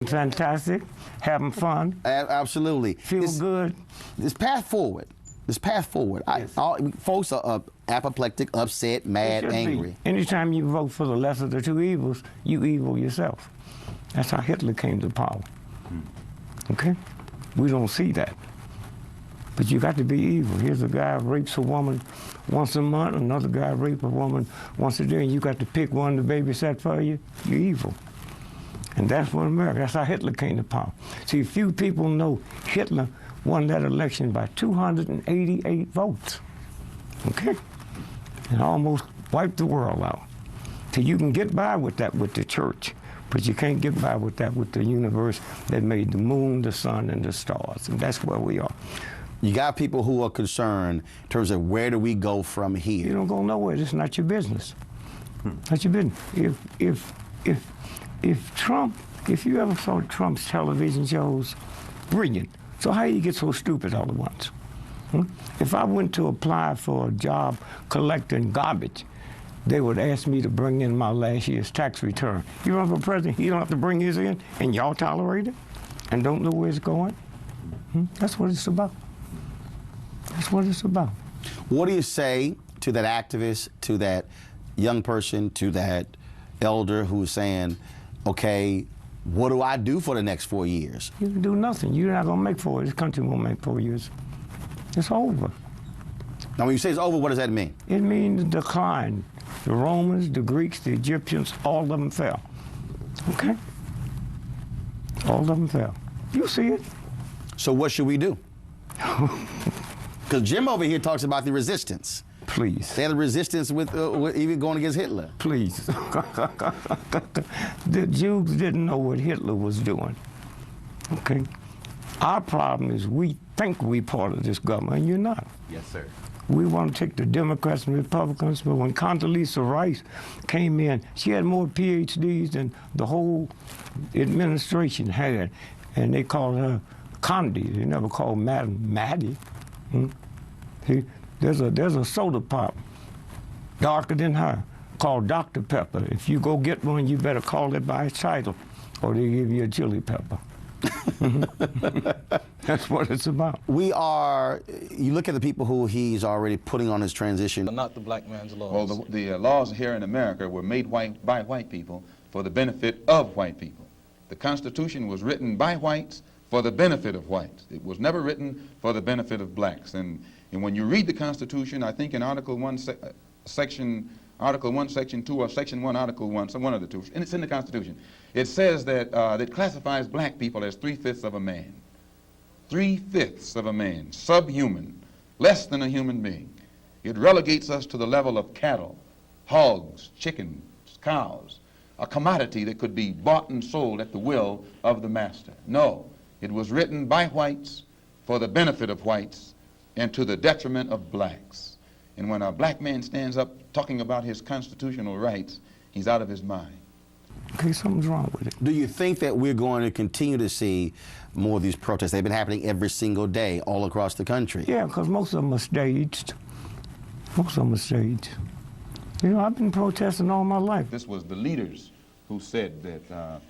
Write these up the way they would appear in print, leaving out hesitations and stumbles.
Fantastic, having fun. Absolutely. Feel good. This path forward. This path forward. Yes. Folks are apoplectic, upset, mad, angry. Anytime you vote for the lesser of the two evils, you evil yourself. That's how Hitler came to power. Okay? We don't see that. But you got to be evil. Here's a guy who rapes a woman once a month, another guy rapes a woman once a day, and you got to pick one to babysit for you. You're evil. And that's what America, that's how Hitler came to power. See, few people know Hitler won that election by 288 votes. Okay? And almost wiped the world out. So you can get by with that with the church, but you can't get by with that with the universe that made the moon, the sun, and the stars. And that's where we are. You got people who are concerned in terms of where do we go from here? You don't go nowhere. It's not your business. Not your business. If Trump, if you ever saw Trump's television shows, brilliant. So how you get so stupid all at once? If I went to apply for a job collecting garbage, they would ask me to bring in my last year's tax return. You run for president, you don't have to bring his in, and y'all tolerate it and don't know where it's going? That's what it's about. That's what it's about. What do you say to that activist, to that young person, to that elder who's saying, okay, what do I do for the next 4 years? You can do nothing. You're not going to make 4 years. This country won't make 4 years. It's over. Now, when you say it's over, what does that mean? It means decline. The Romans, the Greeks, the Egyptians, all of them fell. Okay? All of them fell. You see it. So what should we do? Because Jim over here talks about the resistance. Please. They had the resistance with even going against Hitler. Please. The Jews didn't know what Hitler was doing. Okay? Our problem is we think we're part of this government, and you're not. Yes, sir. We want to take the Democrats and Republicans, but when Condoleezza Rice came in, she had more PhDs than the whole administration had, and they called her Condi. They never called Madam Maddie. See, there's a soda pop darker than her called Dr. Pepper. If you go get one, you better call it by its title, or they give you a chili pepper. That's what it's about. You look at the people who he's already putting on his transition. Not the black man's laws. Well, the laws here in America were made by white people for the benefit of white people. The Constitution was written by whites for the benefit of whites. It was never written for the benefit of blacks. And when you read the Constitution, I think in Article 1, Section 2, or Section 1, Article 1, some one of the two, and it's in the Constitution, it says that it classifies black people as 3/5 of a man. 3/5 of a man, subhuman, less than a human being. It relegates us to the level of cattle, hogs, chickens, cows, a commodity that could be bought and sold at the will of the master. No, it was written by whites for the benefit of whites and to the detriment of blacks. And when a black man stands up talking about his constitutional rights, he's out of his mind. Okay, something's wrong with it. Do you think that we're going to continue to see more of these protests? They've been happening every single day all across the country. Yeah, because most of them are staged. Most of them are staged. You know, I've been protesting all my life. This was the leaders who said that,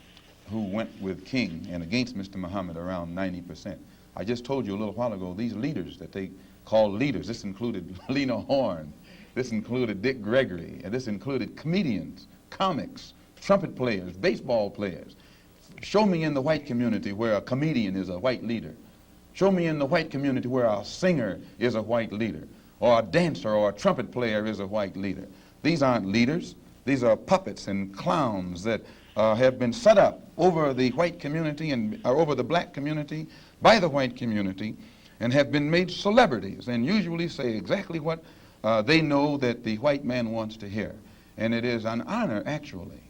who went with King and against Mr. Muhammad around 90%. I just told you a little while ago, these leaders that they call leaders, this included Lena Horne, this included Dick Gregory, and this included comedians, comics, trumpet players, baseball players. Show me in the white community where a comedian is a white leader. Show me in the white community where a singer is a white leader, or a dancer or a trumpet player is a white leader. These aren't leaders. These are puppets and clowns that have been set up over the white community and over the black community by the white community and have been made celebrities and usually say exactly what they know that the white man wants to hear. And it is an honor, actually,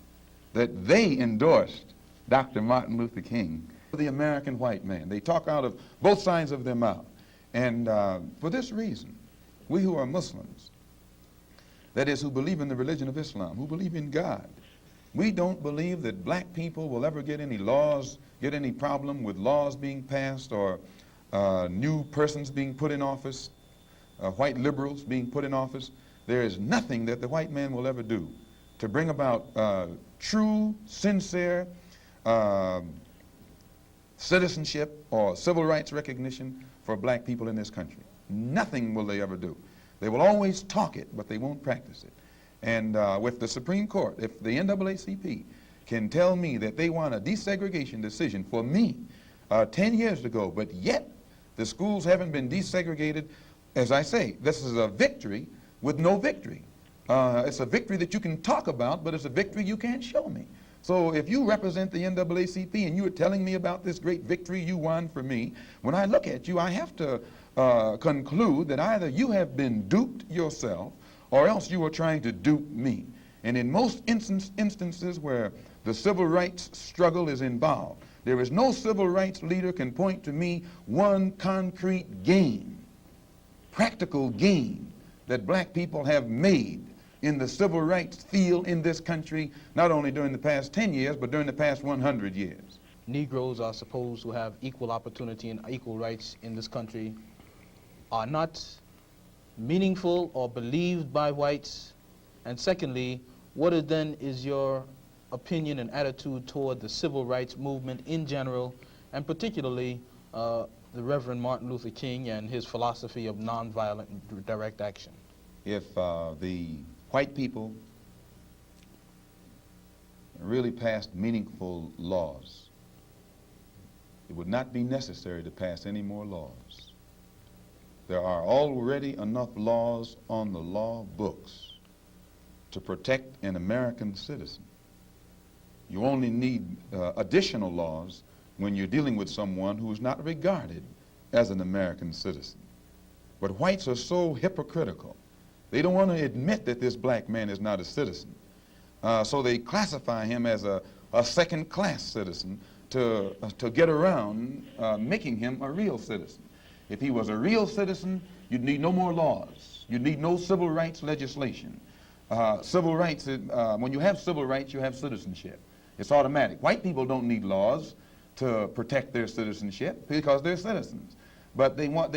that they endorsed Dr. Martin Luther King, the American white man. They talk out of both sides of their mouth. And for this reason, we who are Muslims, that is, who believe in the religion of Islam, who believe in God, we don't believe that black people will ever get any laws, get any problem with laws being passed or new persons being put in office, white liberals being put in office. There is nothing that the white man will ever do to bring about true, sincere citizenship or civil rights recognition for black people in this country. Nothing will they ever do. They will always talk it, but they won't practice it. And with the Supreme Court, if the NAACP can tell me that they want a desegregation decision for me 10 years ago, but yet the schools haven't been desegregated, as I say, this is a victory with no victory. It's a victory that you can talk about, but it's a victory you can't show me. So if you represent the NAACP and you are telling me about this great victory you won for me, when I look at you, I have to conclude that either you have been duped yourself or else you are trying to dupe me. And in most instances where the civil rights struggle is involved, there is no civil rights leader can point to me one concrete gain, practical gain, that black people have made in the civil rights field in this country, not only during the past 10 years, but during the past 100 years. Negroes are supposed to have equal opportunity and equal rights in this country are not meaningful or believed by whites. And secondly, what is your opinion and attitude toward the civil rights movement in general, and particularly the Reverend Martin Luther King and his philosophy of nonviolent direct action? If the white people really passed meaningful laws, it would not be necessary to pass any more laws. There are already enough laws on the law books to protect an American citizen. You only need additional laws when you're dealing with someone who is not regarded as an American citizen. But whites are so hypocritical. They don't want to admit that this black man is not a citizen. So they classify him as a second-class citizen to get around making him a real citizen. If he was a real citizen, you'd need no more laws. You'd need no civil rights legislation. Civil rights, when you have civil rights, you have citizenship. It's automatic. White people don't need laws to protect their citizenship because they're citizens. But they don't want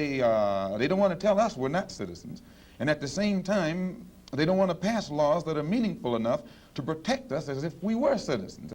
to tell us we're not citizens. And at the same time, they don't want to pass laws that are meaningful enough to protect us as if we were citizens.